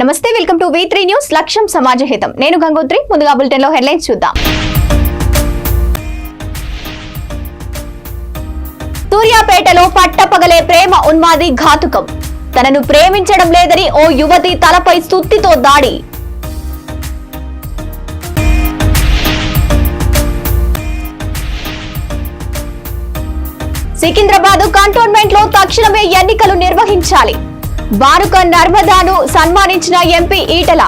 నమస్తే, welcome to V3 news. లక్ష్యం సమాజ హితం. నేను గంగోత్రి. ముందుగా బులెటిన్ లో హెడ్లైన్స్ చూద్దాం. సూర్యాపేటలో పట్టపగలే ప్రేమ ఉన్మాది ఘాతుకం. తనను ప్రేమించడం లేదని ఓ యువతి తలపై సుత్తితో దాడి. సికింద్రాబాద్ కంటోన్మెంట్ లో తక్షణమే ఎన్నికలు నిర్వహించాలి. బారుక నర్మదాను సన్మానించిన ఎంపీ ఈటల.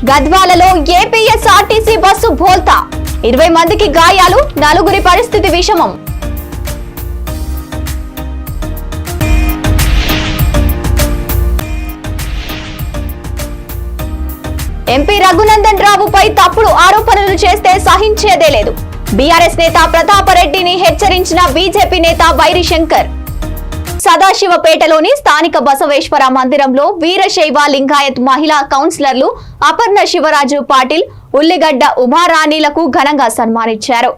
గద్వాలలో ఏపీఎస్ఆర్టీసీ బస్సు బోల్తా. 20 మందికి గాయాలు, 4 పరిస్థితి విషమం. ఎంపీ రఘునందన్ రావుపై తప్పుడు ఆరోపణలు చేస్తే సహించేదే లేదు. బీఆర్ఎస్ నేత ప్రతాపరెడ్డిని హెచ్చరించిన బీజేపీ నేత వైరి శంకర్. సదాశివపేటలోని స్థానిక బసవేశ్వర మందిరంలో వీరశైవ లింగాయత్ మహిళా కౌన్సిలర్లు అపర్ణ శివరాజు పాటిల్, ఉల్లిగడ్డ ఉమారాణిలకు ఘనంగా సన్మానించారు.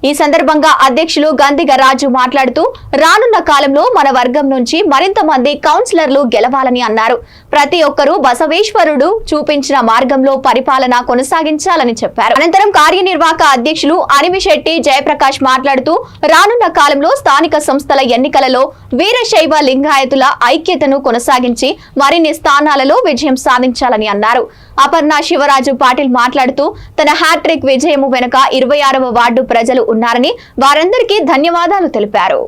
ఈ సందర్భంగా అధ్యక్షులు గందిగ రాజు మాట్లాడుతూ రానున్న కాలంలో మన వర్గం నుంచి మరింత మంది కౌన్సిలర్లు గెలవాలని అన్నారు. ప్రతి ఒక్కరూ బసవేశ్వరుడు చూపించిన మార్గంలో పరిపాలన కొనసాగించాలని చెప్పారు. అనంతరం కార్యనిర్వాహక అధ్యక్షులు అనిమిశెట్టి జయప్రకాష్ మాట్లాడుతూ రానున్న కాలంలో స్థానిక సంస్థల ఎన్నికలలో వీరశైవ లింగాయతుల ఐక్యతను కొనసాగించి మరిన్ని స్థానాలలో విజయం సాధించాలని అన్నారు. అపర్ణ శివరాజు పాటిల్ మాట్లాడుతూ తన హ్యాట్రిక్ విజయము వెనుక 26వ వార్డు ప్రజలు ఉన్నారని, వారందరికీ ధన్యవాదాలు తెలిపారు.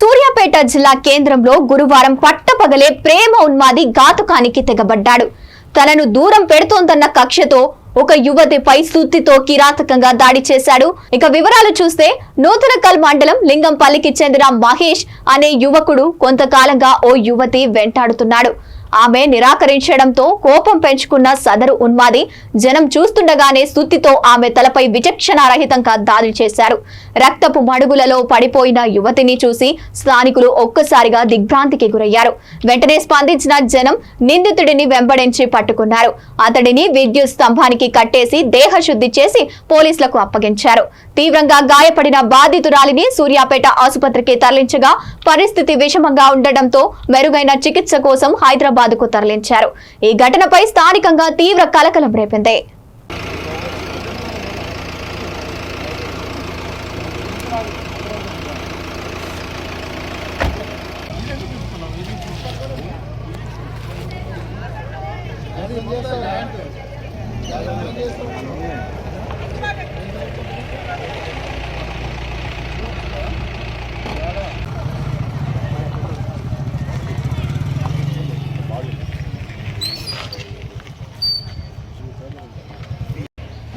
సూర్యాపేట జిల్లా కేంద్రంలో గురువారం పట్టపగలే ప్రేమ ఉన్మాది ఘాతుకానికి తెగబడ్డాడు. తనను దూరం పెడుతోందన్న కక్షతో ఒక యువతిపై సుత్తితో కిరాతకంగా దాడి చేశాడు. ఇక వివరాలు చూస్తే నూతనకల్ మండలం లింగంపల్లికి చెందిన మహేష్ అనే యువకుడు కొంతకాలంగా ఓ యువతి వెంటాడుతున్నాడు. ఆమె నిరాకరించడంతో కోపం పెంచుకున్న సదరు ఉన్మాది జనం చూస్తుండగానే సుత్తితో ఆమె తలపై విచక్షణారహితంగా దాడి చేశారు. రక్తపు మడుగులలో పడిపోయిన యువతిని చూసి స్థానికులు ఒక్కసారిగా దిగ్భ్రాంతికి గురయ్యారు. వెంటనే స్పందించిన జనం నిందితుడిని వెంబడించి పట్టుకున్నారు. అతడిని విద్యుత్ స్తంభానికి కట్టేసి దేహశుద్ధి చేసి పోలీసులకు అప్పగించారు. తీవ్రంగా గాయపడిన బాధితురాలిని సూర్యాపేట ఆసుపత్రికి తరలించగా పరిస్థితి విషమంగా ఉండడంతో మెరుగైన చికిత్స కోసం హైదరాబాద్ కు తరలించారు. ఈ ఘటనపై స్థానికంగా తీవ్ర కలకలం రేపింది.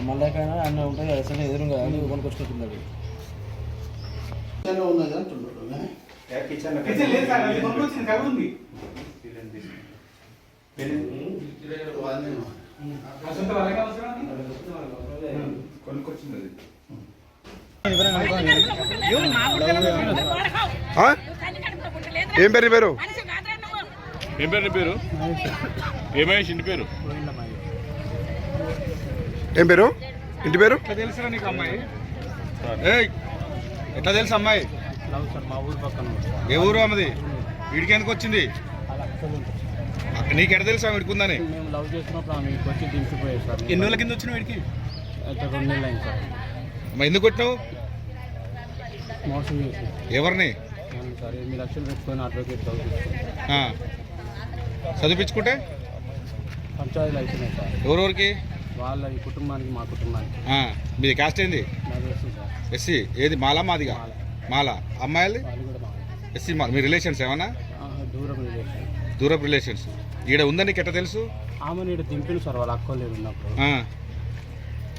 మళ్ళీకైనా అన్నీ ఉంటాయి అసలు ఎదురుగా అన్నీ కొనుకొచ్చుకుంటున్నాడు. ఏం పేరు పేరు ఏం పేరు పేరు ఏమేష్ ఇంటి పేరు ఏం పేరు ఇంటి పేరు తెలుసురా నీకు అమ్మాయి ఎట్లా తెలుసు అమ్మాయి ఏ ఊరు అమ్మది వీడికి ఎందుకు వచ్చింది నీకు ఎట్లా తెలుసు వీడికి ఉందని ఎన్ని రోజుల కింద వచ్చిన వీడికి ఎందుకు కొట్టినావు మోసం చేసి ఎవరిని అవును సార్ 8 లక్షలు పెట్టుకొని అడ్వకేట్ చదివించుకుంటాం. ఆ. చదివించుకుంటే పంచాయతీలు అయిపోయినాయి సార్. ఎవరెవరికి? వాళ్ళ ఈ కుటుంబానికి మా కుటుంబానికి ఆ. మీది కాస్ట్ ఏంది? నాకు వస్తుంది సార్. ఎస్సీ. ఏది మాలా మాదిగా? మాలా. అమ్మాయిలది వాళ్ళు కూడా మా ఎస్సీ మాల. మీ రిలేషన్స్ ఏమన్నా? దూరం రిలేషన్. దూరపు రిలేషన్స్. ఈడ ఉందని నీకు ఎట్లా తెలుసు? ఆమె నీడు దింపిను సార్ వాళ్ళ అక్కలు ఉన్నప్పుడు.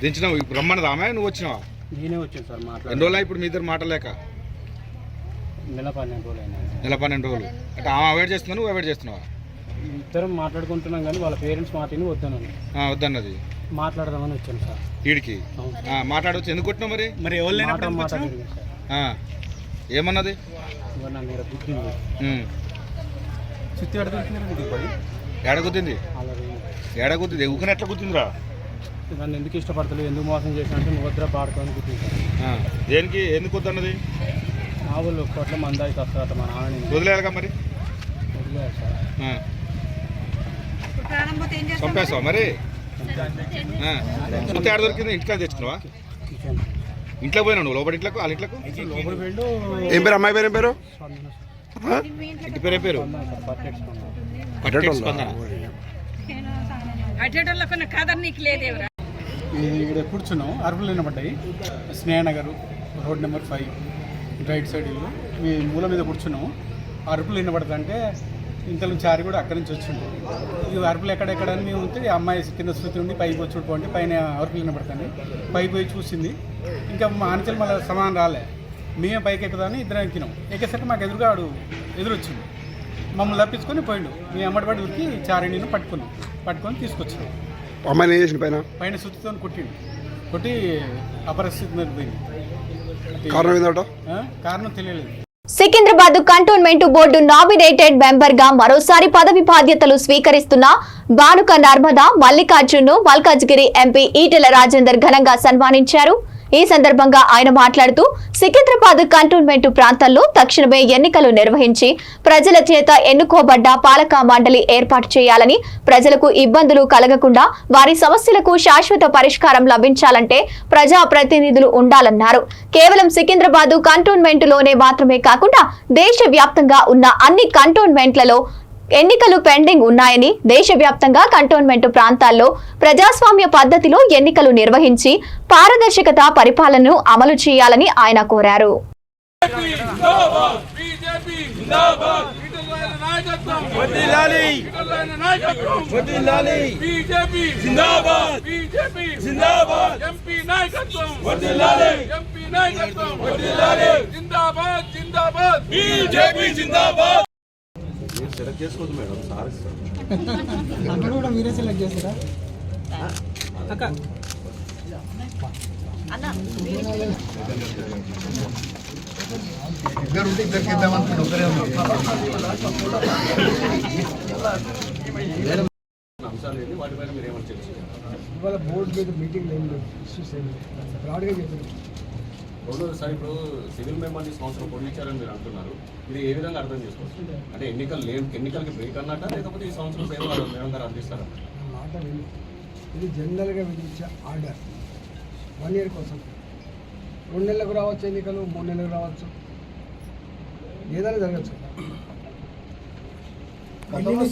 దించినావు. ఇప్పుడు రమ్మన్నది ఆమె, నువ్వు వచ్చినావా? నేనే వచ్చాను సార్ ఎన్ని మాట్లాడి. రోజులు ఇప్పుడు మీ ఇద్దరు మాటలేక? నెల 12 రోజులు అయినా. నెల 12 రోజులు. అంటే ఆమె అవాయిడ్ చేస్తున్నా, నువ్వు అవాయిడ్ చేస్తున్నావా? ఇద్దరం మాట్లాడుకుంటున్నాం కానీ వాళ్ళ పేరెంట్స్ మాటని వద్దనని వద్దన్నది. మాట్లాడదామని వచ్చాను సార్. వీడికి అవును. మాట్లాడవచ్చు. ఎందుకు కొట్టినావు మరి? మాట జరిగింది సార్. ఏమన్నది? ఇవాళ నా మీద గుర్తింది. చుట్టూ ఏడగుద్దింది? అలా ఏడగుద్దింది? ఊకని ఎట్లా గుర్తుందిరా? నన్ను ఎందుకు ఇష్టపడతలేదు, ఎందుకు మోసం చేసిన అంటే నువ్వు వద్ద పాడుకొని గుర్తించాను. దేనికి? ఎందుకు వద్దన్నది? మా వాళ్ళు ఒక్కట్లో మందాయి తర్వాత మా నాన్న వదిలేయాలిగా మరి. వదిలేదు సార్. చంపేస్తావా మరి? సుత్తి ఆడ దొరికింది? ఇంటికి తెచ్చుకున్నావా? ఇంట్లో పోయినావు నువ్వు? లోపల ఇంట్లోకి, వాళ్ళ ఇంట్లోకి? లోపల వెళ్ళు. ఏం పేరు? అమ్మాయి పేరు ఏం పేరు? ఇంటి పేరు ఏం పేరు? పట్టేటోళ్ళ. స్పందన. ఇక్కడ కూర్చున్నాం. అరుపులు వినబడ్డాయి. స్నేహనగర్ రోడ్ నెంబర్ 5 రైట్ సైడ్ ఇల్లు. మీ మూల మీద కూర్చున్నాము. అరుపులు వినబడదంటే ఇంతలో చారి కూడా అక్కడి నుంచి వచ్చిండు. ఈ అరుపులు ఎక్కడెక్కడని మేము ఉంటే అమ్మాయి కింద శృతి ఉండి పైకి వచ్చి చూడుకోండి పైన అరుపులు వినబడతాయి. పైకి పోయి చూసింది. ఇంకా మా ఆనచలు మళ్ళీ సమానం రాలే. మేమే పైకి ఎక్కుదామని ఇద్దరం ఎక్కినాం. ఎక్కేసరికి మాకు ఎదురుగా ఆడు ఎదురొచ్చింది. మమ్మల్ని తప్పించుకొని పోయిండు. మీ అమ్మడిపడి ఉరికి చారి నేను పట్టుకొని తీసుకొచ్చాను. అమ్మాయిని ఏం చేసిన పైన? పైన శృతితో కొట్టిండు. కొట్టి అపరిస్థితి మీద పోయింది. కారణం ఏందట? కారణం తెలియలేదు. Secunderabad cantonment board nominated member గా మరోసారి పదవి బాధ్యతలు స్వీకరిస్తున్న బానుక నర్మదా మల్లికార్జున్ మల్కాజ్గిరి ఎంపీ ఈటెల రాజేందర్ ఘనంగా సన్మానించారు. ఈ సందర్భంగా ఆయన మాట్లాడుతూ సికింద్రాబాద్ కంటోన్మెంట్ ప్రాంతాల్లో తక్షణమే ఎన్నికలు నిర్వహించి ప్రజల చేత ఎన్నుకోబడ్డ పాలక మండలి ఏర్పాటు చేయాలని, ప్రజలకు ఇబ్బందులు కలగకుండా వారి సమస్యలకు శాశ్వత పరిష్కారం లభించాలంటే ప్రజా ప్రతినిధులు ఉండాలన్నారు. కేవలం సికింద్రాబాద్ కంటోన్మెంట్ లోనే మాత్రమే కాకుండా దేశవ్యాప్తంగా ఉన్న అన్ని కంటోన్మెంట్లలో ఎన్నికలు పెండింగ్ ఉన్నాయని, దేశవ్యాప్తంగా కంటోన్మెంట్ ప్రాంతాల్లో ప్రజాస్వామ్య పద్ధతిలో ఎన్నికలు నిర్వహించి పారదర్శకత పరిపాలనను అమలు చేయాలని ఆయన కోరారు. సెలెక్ట్ చేసుకోవద్దు మేడం, సార్ అందరూ కూడా మీరే సెలెక్ట్ చేస్తారా? అంశాలు ఏంటి, వాటిపైన మీరు ఏమని తెలుసు? ఇవాళ బోర్డు మీద మీటింగ్ ఏం లేదు, ఇష్యూస్ ఏం లేదు, బ్రాడ్గా చెప్పారు. సార్ ఇప్పుడు సివిల్ మెంబర్ని సంవత్సరం పొందించారని మీరు అంటున్నారు. ఇది ఏ విధంగా అర్థం చేసుకోవచ్చు? అంటే ఎన్నికలకి బ్రేక్ అన్నట్ట, లేకపోతే ఈ సంవత్సరం సేవలు మేడం గారు అందిస్తారా? మాట విని ఇది జనరల్గా విధించే ఆర్డర్ 1 year కోసం. 2 నెలలకు రావచ్చు ఎన్నికలు, 3 నెలలకు రావచ్చు, ఏదైనా జరగచ్చు.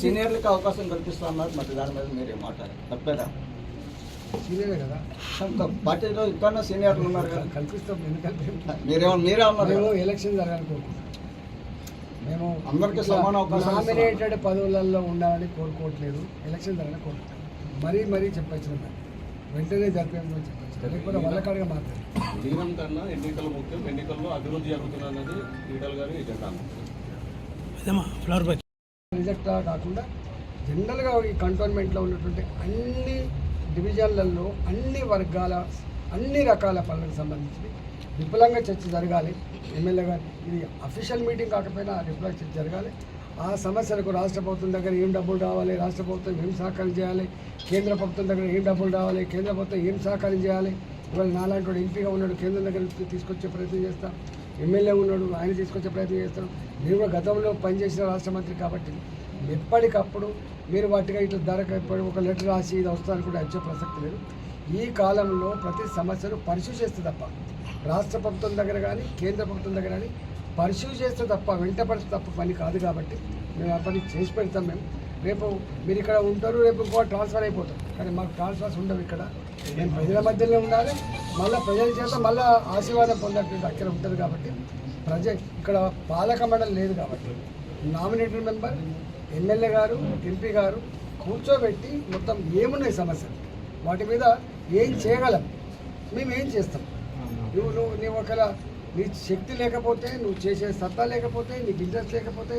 సీనియర్లకు అవకాశం కల్పిస్తున్నారు. మరి దాని మీద మీరు ఏం మాట్లాడారు? తప్పేదా? సీనియరే కదా, పార్టీలో ఇంకా సీనియర్లు ఉన్నారు కదా, కల్పిస్తాం. ఎందుకంటే మీరే ఉన్నారు. మేము ఎలక్షన్ జరగాలనుకోము. మేము అందరికీ సమాన అవకాశం నామినేటెడ్ పదవులలో ఉండాలని కోరుకోవట్లేదు. ఎలక్షన్ జరగాలని కోరుకుంటాం. మరీ చెప్పచ్చు, వెంటనే జరిపేమని చెప్పచ్చు, లేకపోతే వాళ్ళ కాడిగా మాట్లాడారు. జీవనం కన్నా ఎన్నికలు ముఖ్యం, ఎన్నికల్లో అభివృద్ధి జరుగుతున్నది ఈటల గారు ఎజెండా. రిజెక్ట్ కాకుండా జనరల్గా ఈ కంటోన్మెంట్లో ఉన్నటువంటి అన్ని డివిజన్లలో అన్ని వర్గాల అన్ని రకాల పనులకు సంబంధించి విపులంగా చర్చ జరగాలి. ఎమ్మెల్యే గారు ఇది అఫీషియల్ మీటింగ్ కాకపోయినా విపులంగా చర్చ జరగాలి. ఆ సమస్యలకు రాష్ట్ర ప్రభుత్వం దగ్గర ఏం డబ్బులు రావాలి, రాష్ట్ర ప్రభుత్వం ఏం సహకారం చేయాలి, కేంద్ర ప్రభుత్వం దగ్గర ఏం డబ్బులు రావాలి, కేంద్ర ప్రభుత్వం ఏం సహకారం చేయాలి. ఇవాళ నాలాంటి వాడు ఎంపీగా ఉన్నాడు, కేంద్రం దగ్గర తీసుకొచ్చే ప్రయత్నం చేస్తాం. ఎమ్మెల్యే ఉన్నాడు, ఆయన తీసుకొచ్చే ప్రయత్నం చేస్తాం. నేను కూడా గతంలో పనిచేసిన రాష్ట్ర మంత్రి కాబట్టి ఎప్పటికప్పుడు మీరు వాటిగా ఇట్లా ధరకు ఒక లెటర్ రాసి ఇది వస్తాను కూడా వచ్చే ప్రసక్తి లేదు. ఈ కాలంలో ప్రతి సమస్యను పరిశీలి చేస్తే తప్ప రాష్ట్ర ప్రభుత్వం దగ్గర కానీ కేంద్ర ప్రభుత్వం దగ్గర కానీ పరిశీలి చేస్తే తప్ప వెంటపడితే తప్ప పని కాదు. కాబట్టి మేము ఆ పని చేసి పెడతాం. రేపు మీరు ఇక్కడ ఉంటారు, రేపు ఇంకో ట్రాన్స్ఫర్ అయిపోతాం. కానీ మాకు ట్రాన్స్ఫర్స్ ఉండవు. ఇక్కడ మేము ప్రజల మధ్యలో ఉండాలి, మళ్ళీ ప్రజల చేత మళ్ళీ ఆశీర్వాదం పొందేటువంటి అక్కడ ఉంటుంది. కాబట్టి ఇక్కడ పాలక మండలి లేదు. కాబట్టి నామినేటెడ్ మెంబర్ ఎమ్మెల్యే గారు ఎంపీ గారు కూర్చోబెట్టి మొత్తం ఏమున్నాయి సమస్యలు, వాటి మీద ఏం చేయగలం, మేము ఏం చేస్తాం. నువ్వు ఒకవేళ నీ శక్తి లేకపోతే, నువ్వు చేసే సత్తా లేకపోతే, నీకు ఇంట్రెస్ట్ లేకపోతే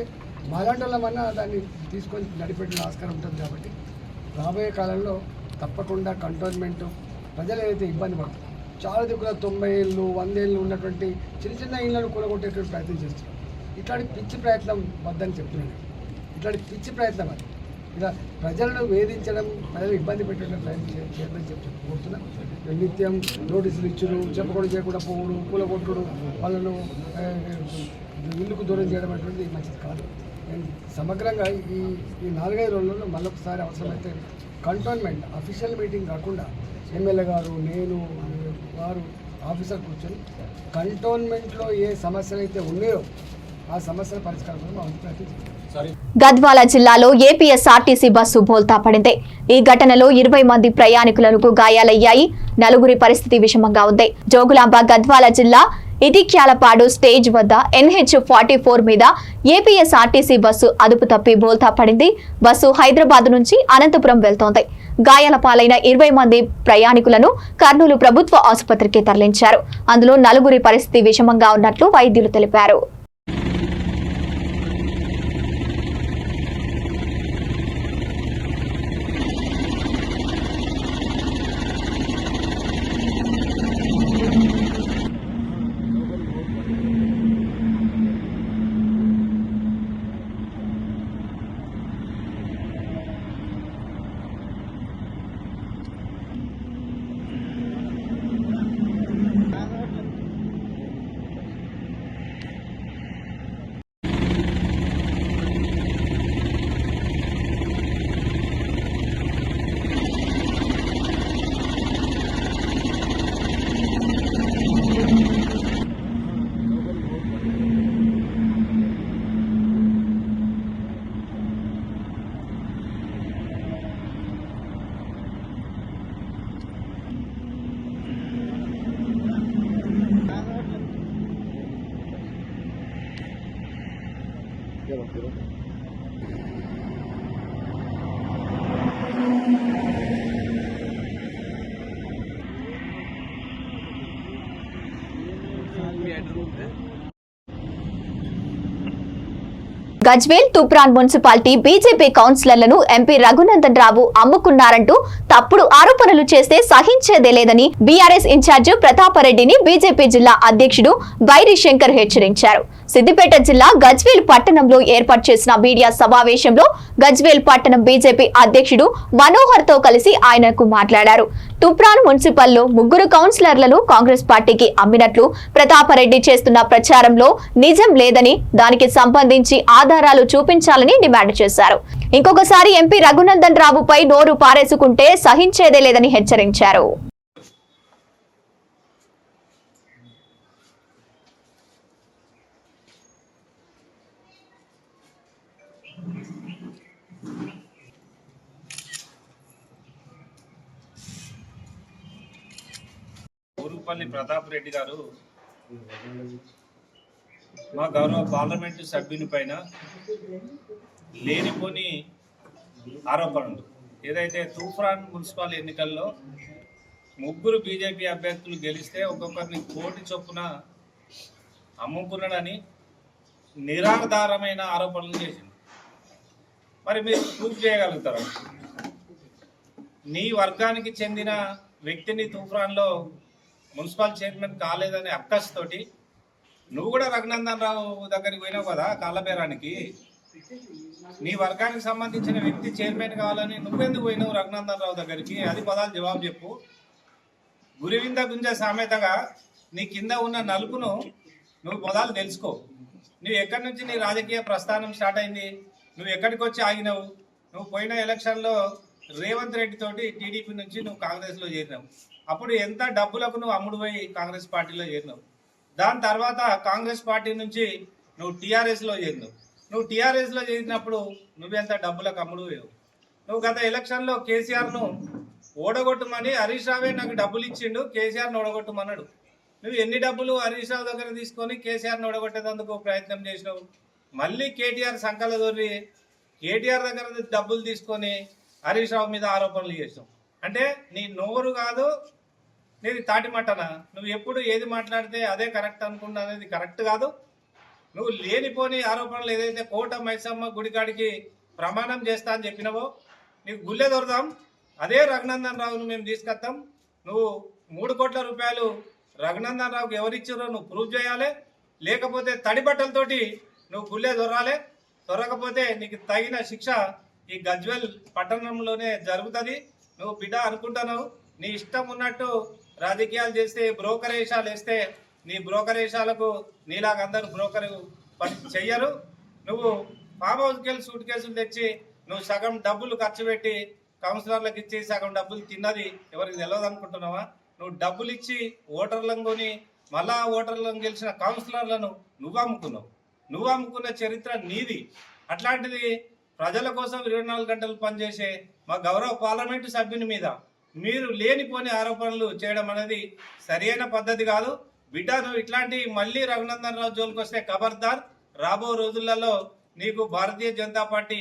మాలాంటి వాళ్ళమన్నా దాన్ని తీసుకొని నడిపెట్టిన ఆస్కారం ఉంటుంది. కాబట్టి రాబోయే కాలంలో తప్పకుండా కంటోన్మెంట్ ప్రజలు ఏదైతే ఇబ్బంది పడుతున్నారు, చాలా దిక్కుల 90 ఏళ్ళు 100 ఏళ్ళు ఉన్నటువంటి చిన్న చిన్న ఇళ్లను కూలగొట్టేటువంటి ప్రయత్నం చేస్తున్నారు. ఇట్లాంటి పిచ్చి ప్రయత్నం వద్దని చెప్తున్నాను. ఇట్లాంటి పిచ్చి ప్రయత్నం అది ఇలా ప్రజలను వేధించడం, ప్రజలు ఇబ్బంది పెట్టడం ప్రయత్నం చేయదని కోరుతున్నాం. నిత్యం నోటీసులు ఇచ్చుడు, చెప్పకుండా చేయకుండా పోవుడు, కూలగొట్టుడు, వాళ్ళను ఇల్లుకు దూరం చేయడం అనేటువంటిది మంచిది కాదు. సమగ్రంగా ఈ 4-5 రోజుల్లో మళ్ళొకసారి అవసరమైతే కంటోన్మెంట్ అఫీషియల్ మీటింగ్ కాకుండా ఎమ్మెల్యే గారు, నేను, వారు ఆఫీసర్ కూర్చొని కంటోన్మెంట్లో ఏ సమస్యలు అయితే ఉన్నాయో ఆ సమస్యల పరిష్కారం కోసం మనం ప్రయత్నించాలి. గద్వాల జిల్లాలో ఏపీఎస్ఆర్టీసీ బస్సు బోల్తా పడింది. ఈ ఘటనలో 20 మంది ప్రయాణికులకు గాయాలయ్యాయి. 4 పరిస్థితి విషమంగా ఉంది. జోగులాంబ గద్వాల జిల్లా ఇటిక్యాలపాడు స్టేజ్ వద్ద NH44 మీద ఏపీఎస్ఆర్టీసీ బస్సు అదుపు తప్పి బోల్తా పడింది. బస్సు హైదరాబాద్ నుంచి అనంతపురం వెళ్తోంది. గాయాల పాలైన 20 మంది ప్రయాణికులను కర్నూలు ప్రభుత్వ ఆసుపత్రికి తరలించారు. అందులో 4 పరిస్థితి విషమంగా ఉన్నట్లు వైద్యులు తెలిపారు. గజ్వేల్ తూప్రాన్ మున్సిపాలిటీ బీజేపీ కౌన్సిలర్లను ఎంపీ రఘునందన్ రావు అమ్ముకున్నారంటూ తప్పుడు ఆరోపణలు చేస్తే సహించేదే లేదని బీఆర్ఎస్ ఇన్ఛార్జ్ ప్రతాపరెడ్డిని బీజేపీ జిల్లా అధ్యక్షుడు వైరి శంకర్ హెచ్చరించారు. సిద్దిపేట జిల్లా గజ్వేల్ పట్టణంలో ఏర్పాటు చేసిన మీడియా సమావేశంలో గజ్వేల్ పట్టణం బీజేపీ అధ్యక్షుడు మనోహర్ తో కలిసి ఆయనకు మాట్లాడారు. తూప్రాన్ మున్సిపల్లో 3 కౌన్సిలర్లను కాంగ్రెస్ పార్టీకి అమ్మినట్లు ప్రతాపరెడ్డి చేస్తున్న ప్రచారంలో నిజం లేదని, దానికి సంబంధించి ఆధారాలు చూపించాలని డిమాండ్ చేశారు. ఇంకొకసారి ఎంపీ రఘునందన్ రావుపై నోరు పారేసుకుంటే సహించేదే లేదని హెచ్చరించారు. ఊరుపల్లి ప్రతాప్ రెడ్డి గారు మా గౌరవ పార్లమెంటు సభ్యుని పైన లేనిపోని ఆరోపణలు, ఏదైతే తూప్రాన్ మున్సిపల్ ఎన్నికల్లో 3 బీజేపీ అభ్యర్థులు గెలిస్తే ఒక్కొక్కరిని కోటి చొప్పున అమ్ముకున్నాడని నిరాధారమైన ఆరోపణలు చేసింది. మరి మీరు ప్రూఫ్ చేయగలుగుతారా? నీ వర్గానికి చెందిన వ్యక్తిని తూప్రాన్లో మున్సిపల్ చైర్మన్ కాలేదనే అక్కస్తోటి నువ్వు కూడా రఘునందన్ రావు దగ్గరికి పోయినావు కదా కాళ్ళబేరానికి. నీ వర్గానికి సంబంధించిన వ్యక్తి చైర్మన్ కావాలని నువ్వెందుకు పోయినావు రఘునందన్ రావు దగ్గరికి? అది పదాలు జవాబు చెప్పు. గురివింద గుంజ సామెతగా నీ కింద ఉన్న నలుపును నువ్వు పదాలు తెలుసుకో. నువ్వు ఎక్కడి నుంచి నీ రాజకీయ ప్రస్థానం స్టార్ట్ అయింది? నువ్వు ఎక్కడికి వచ్చి ఆగినావు? నువ్వు పోయిన ఎలక్షన్లో రేవంత్ రెడ్డి తోటి టీడీపీ నుంచి నువ్వు కాంగ్రెస్లో చేరినావు. అప్పుడు ఎంత డబ్బులకు నువ్వు అమ్ముడు పోయి కాంగ్రెస్ పార్టీలో చేరినావు. దాని తర్వాత కాంగ్రెస్ పార్టీ నుంచి నువ్వు టీఆర్ఎస్లో చేరినావు. నువ్వు టీఆర్ఎస్లో చేరినప్పుడు నువ్వెంత డబ్బులకు అమ్ముడు పోయావు. నువ్వు గత ఎలక్షన్లో కేసీఆర్ను ఓడగొట్టమని హరీష్ రావే నాకు డబ్బులు ఇచ్చిండు, కేసీఆర్ను ఓడగొట్టమన్నాడు. నువ్వు ఎన్ని డబ్బులు హరీష్ రావు దగ్గర తీసుకొని కేసీఆర్ను ఓడగొట్టేందుకు ప్రయత్నం చేసినావు. మళ్ళీ కేటీఆర్ సంకల దొరి కేటీఆర్ దగ్గర డబ్బులు తీసుకొని హరీష్ రావు మీద ఆరోపణలు చేసినావు. అంటే నీ నోరు కాదు, నీది తాటిమట్టనా? నువ్వు ఎప్పుడు ఏది మాట్లాడితే అదే కరెక్ట్ అనుకుంటా అనేది కరెక్ట్ కాదు. నువ్వు లేనిపోని ఆరోపణలు ఏదైతే కోట మైసమ్మ గుడికాడికి ప్రమాణం చేస్తా అని చెప్పినావో నీకు గుళ్ళే దొరదాం. అదే రఘునందన్ రావును మేము తీసుకొస్తాం. నువ్వు 3 కోట్ల రూపాయలు రఘునందన్ రావుకి ఎవరిచ్చారో నువ్వు ప్రూవ్ చేయాలి. లేకపోతే తడి బట్టలతోటి నువ్వు గుళ్ళే దొరాలి. దొరకపోతే నీకు తగిన శిక్ష ఈ గజ్వెల్ పట్టణంలోనే జరుగుతుంది. నువ్వు బిడ్డ అనుకుంటున్నావు నీ ఇష్టం ఉన్నట్టు రాజకీయాలు చేస్తే, బ్రోకరేషాలు వేస్తే నీ బ్రోకరేషాలకు నీలాగా అందరూ బ్రోకర్ పని చెయ్యరు. నువ్వు ఫామ్ హౌస్కి వెళ్ళి సూట్ కేసులు తెచ్చి నువ్వు సగం డబ్బులు ఖర్చు పెట్టి కౌన్సిలర్లకు ఇచ్చి సగం డబ్బులు తిన్నది ఎవరికి తెలియదు అనుకుంటున్నావా? నువ్వు డబ్బులు ఇచ్చి ఓటర్లను కొని మళ్ళా ఓటర్లను గెలిచిన కౌన్సిలర్లను నువ్వు అమ్ముకున్న చరిత్ర నీది. అట్లాంటిది ప్రజల కోసం 24 గంటలు పనిచేసే మా గౌరవ పార్లమెంటు సభ్యుని మీద మీరు లేనిపోని ఆరోపణలు చేయడం అనేది సరైన పద్ధతి కాదు. బిడ్డ నువ్వు ఇట్లాంటి మళ్ళీ రఘునందన్ రావు జోలికి వస్తే ఖబర్దార్. రాబో రోజులలో నీకు భారతీయ జనతా పార్టీ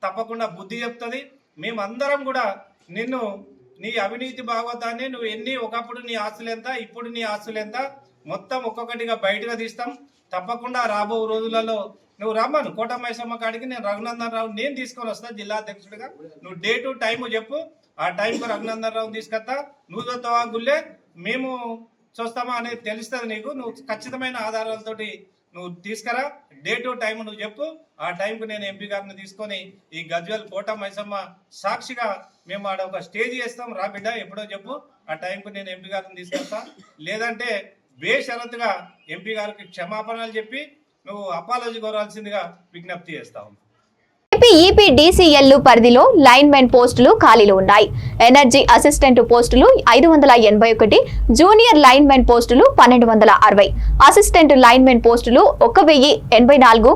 తప్పకుండా బుద్ధి చెప్తుంది. మేమందరం కూడా నిన్ను నీ అవినీతి భాగవతాన్ని నువ్వు ఒకప్పుడు నీ ఆస్తులు ఎంత, ఇప్పుడు నీ ఆస్తులు ఎంత మొత్తం ఒక్కొక్కటిగా బయటగా తీస్తాం. తప్పకుండా రాబో రోజులలో నువ్వు రమ్మను కోట మైసమ్మ కాడికి. నేను రఘునందన్ రావు నేను తీసుకొని వస్తా జిల్లా అధ్యక్షుడిగా. నువ్వు డేటు టైము చెప్పు, ఆ టైంకు రఘునందన్ రావు తీసుకొస్తా. నువ్వు చూస్తావా గుళ్ళే, మేము చూస్తామా అనేది తెలుస్తుంది నీకు. నువ్వు ఖచ్చితమైన ఆధారాలతోటి నువ్వు తీసుకురా. డేటు టైము నువ్వు చెప్పు, ఆ టైంకు నేను ఎంపీ గారిని తీసుకొని ఈ గజ్వెల్ కోట మైసమ్మ సాక్షిగా మేము ఆడ ఒక స్టేజ్ చేస్తాం. రా బిడ్డ ఎప్పుడో చెప్పు, ఆ టైంకు నేను ఎంపీ గారిని తీసుకొస్తా. లేదంటే బేషరతుగా ఎంపీ గారికి క్షమాపణలు చెప్పి నువ్వు అపాలజీ కోరాల్సిందిగా విజ్ఞప్తి చేస్తావు. ఏపీ ఈపీడీసీఎల్ పరిధిలో లైన్మెన్ పోస్టులు ఖాళీలు ఉన్నాయి. ఎనర్జీ అసిస్టెంట్ పోస్టులు 581, జూనియర్ లైన్మెన్ పోస్టులు 1260, అసిస్టెంట్ లైన్మెన్ పోస్టులు 1084,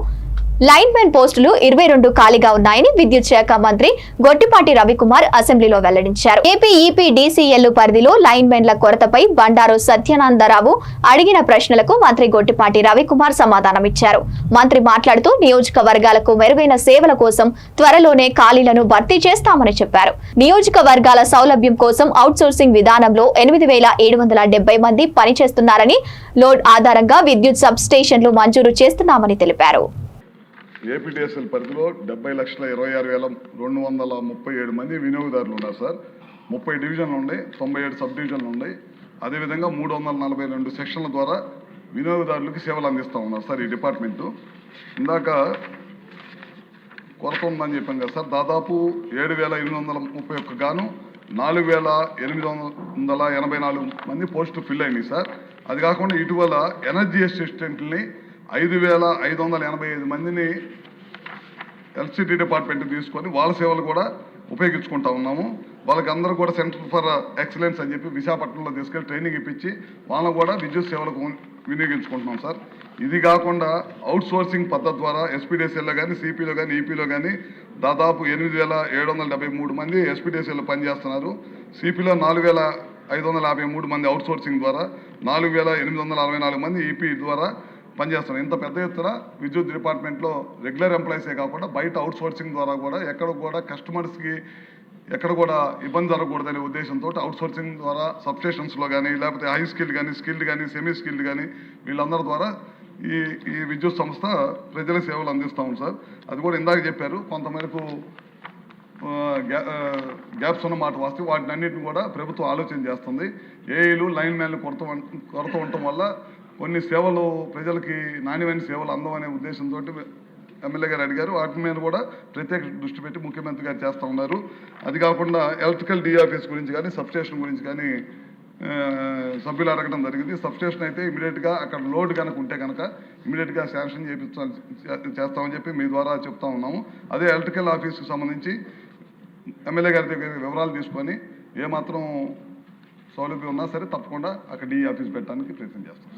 లైన్మెన్ పోస్టులు 22 ఖాళీగా ఉన్నాయని విద్యుత్ శాఖ మంత్రి గొట్టిపాటి రవికుమార్ అసెంబ్లీలో వెల్లడించారు. ఏపీ ఈపీడీసీఎల్ పరిధిలో లైన్మెన్ల కొరతపై బండారు సత్యానందరావు అడిగిన ప్రశ్నలకు మంత్రి గొట్టిపాటి రవికుమార్ సమాధానమిచ్చారు. మంత్రి మాట్లాడుతూ నియోజకవర్గాలకు మెరుగైన సేవల కోసం త్వరలోనే ఖాళీలను భర్తీ చేస్తామని చెప్పారు. నియోజకవర్గాల సౌలభ్యం కోసం అవుట్సోర్సింగ్ విధానంలో 8770 మంది పనిచేస్తున్నారని, లోడ్ ఆధారంగా విద్యుత్ సబ్ స్టేషన్లు మంజూరు చేస్తున్నామని తెలిపారు. ఏపీడీఎస్ఎల్ పరిధిలో 70,26,237 మంది వినియోగదారులు ఉన్నారు సార్. 30 డివిజన్లు ఉన్నాయి, 97 సబ్ డివిజన్లు ఉన్నాయి. అదేవిధంగా 342 సెక్షన్ల ద్వారా వినియోగదారులకు సేవలు అందిస్తూ ఉన్నారు సార్ ఈ డిపార్ట్మెంటు. ఇందాక కొరత ఉందని చెప్పాం కదా సార్. దాదాపు 7,831 గాను 4,884 మంది పోస్టులు ఫిల్ అయినాయి సార్. అది కాకుండా ఇటీవల ఎనర్జీ అసిస్టెంట్ని 5,585 మందిని ఎలక్ట్రిసిటీ డిపార్ట్మెంట్ తీసుకొని వాళ్ళ సేవలు కూడా ఉపయోగించుకుంటా ఉన్నాము. వాళ్ళకి అందరూ కూడా సెంటర్ ఫర్ ఎక్సలెన్స్ అని చెప్పి విశాఖపట్నంలో తీసుకెళ్ళి ట్రైనింగ్ ఇప్పించి వాళ్ళని కూడా విద్యుత్ సేవలకు వినియోగించుకుంటున్నాం సార్. ఇది కాకుండా అవుట్ సోర్సింగ్ పద్ధతి ద్వారా ఎస్పీడీసీఎల్లో కానీ, సిపిలో కానీ, ఈపీలో కానీ దాదాపు 8,773 మంది ఎస్పీడీసీఎల్లో పనిచేస్తున్నారు. సిపిలో 4,553 మంది అవుట్ సోర్సింగ్ ద్వారా, 4,864 మంది ఈపీ ద్వారా పనిచేస్తున్నారు. ఇంత పెద్ద ఎత్తున విద్యుత్ డిపార్ట్మెంట్లో రెగ్యులర్ ఎంప్లాయీసే కాకుండా బయట అవుట్ సోర్సింగ్ ద్వారా కూడా ఎక్కడ కూడా కస్టమర్స్కి ఎక్కడ కూడా ఇబ్బంది జరగకూడదనే ఉద్దేశంతో అవుట్ సోర్సింగ్ ద్వారా సబ్స్టేషన్స్లో కానీ, లేకపోతే హై స్కిల్డ్ కానీ, స్కిల్డ్ కానీ, సెమీ స్కిల్డ్ కానీ వీళ్ళందరి ద్వారా ఈ విద్యుత్ సంస్థ ప్రజల సేవలు అందిస్తాము సార్. అది కూడా ఇందాక చెప్పారు, కొంతమేరకు గ్యాప్స్ ఉన్న మాట వాస్తవం. వాటిని అన్నింటిని కూడా ప్రభుత్వం ఆలోచన చేస్తుంది. ఏఈలు, లైన్ మ్యాన్లు కొరత ఉండటం వల్ల కొన్ని సేవలు ప్రజలకి నాణ్యమైన సేవలు అందమనే ఉద్దేశంతో ఎమ్మెల్యే గారు అడిగారు. వాటి మీద కూడా ప్రత్యేక దృష్టి పెట్టి ముఖ్యమంత్రి గారు చేస్తూ ఉన్నారు. అది కాకుండా ఎలక్ట్రికల్ డిఆర్ఎస్ గురించి కానీ, సబ్స్టేషన్ గురించి కానీ సభ్యులు అడగడం జరిగింది. సబ్స్టేషన్ అయితే ఇమీడియట్గా అక్కడ లోడ్ కనుక ఉంటే కనుక ఇమీడియట్గా శాంక్షన్ చేస్తామని చెప్పి మీ ద్వారా చెప్తా ఉన్నాము. అదే ఎలక్ట్రికల్ ఆఫీస్కి సంబంధించి ఎమ్మెల్యే గారి దగ్గర వివరాలు తీసుకొని ఏమాత్రం సౌలభ్యం ఉన్నా సరే తప్పకుండా అక్కడ ఈ ఆఫీస్ పెట్టడానికి ప్రయత్నం చేస్తాం.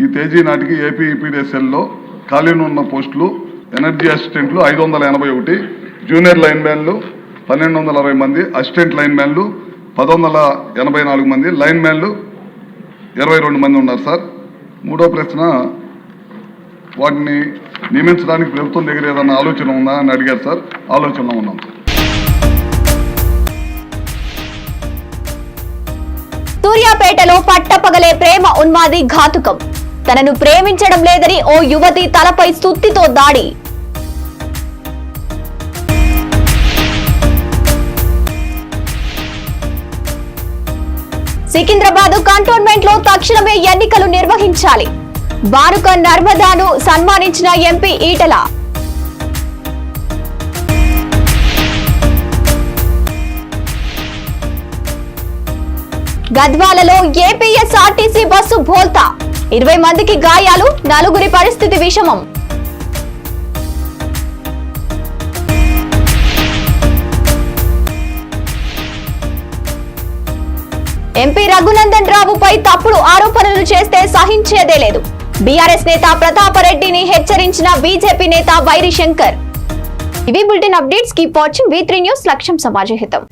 ఈ తేదీ నాటికి ఏపీ ఈపీడీఎస్ఎల్లో ఖాళీ ఉన్న పోస్టులు ఎనర్జీ అసిస్టెంట్లు 581, జూనియర్ లైన్ మ్యాన్లు 1260 మంది, అసిస్టెంట్ లైన్ మ్యాన్లు 1184 మంది, లైన్ మ్యాన్లు 22 మంది ఉన్నారు సార్. మూడో ప్రశ్న, వాటిని నియమించడానికి ప్రభుత్వం దగ్గర ఏదైనా ఆలోచన ఉందా అని అడిగారు సార్. ఆలోచనలో ఉన్నాం సార్. సూర్యాపేటలో పట్టపగలే ప్రేమ ఉన్మాది ఘాతుకం. తనను ప్రేమించడం లేదని ఓ యువతి తలపై సుత్తితో దాడి. సికింద్రాబాద్ కంటోన్మెంట్ లో తక్షణమే ఎన్నికలు నిర్వహించాలి. బారుక నర్మదాను సన్మానించిన ఎంపీ ఈటల. గద్వాలలో ఏపీఎస్ఆర్టీసీ బస్సు బోల్తా, 20 మందికి గాయాలు, 4 పరిస్థితి విషమం. ఎంపీ రఘునందన్ రావుపై తప్పుడు ఆరోపణలు చేస్తే సహించేదే లేదు. బీఆర్ఎస్ నేత ప్రతాపరెడ్డిని హెచ్చరించిన బీజేపీ నేత వైరి శంకర్. ఇవి bulletin updates. Keep watching V3 news. లక్ష్యం సమాజహితం.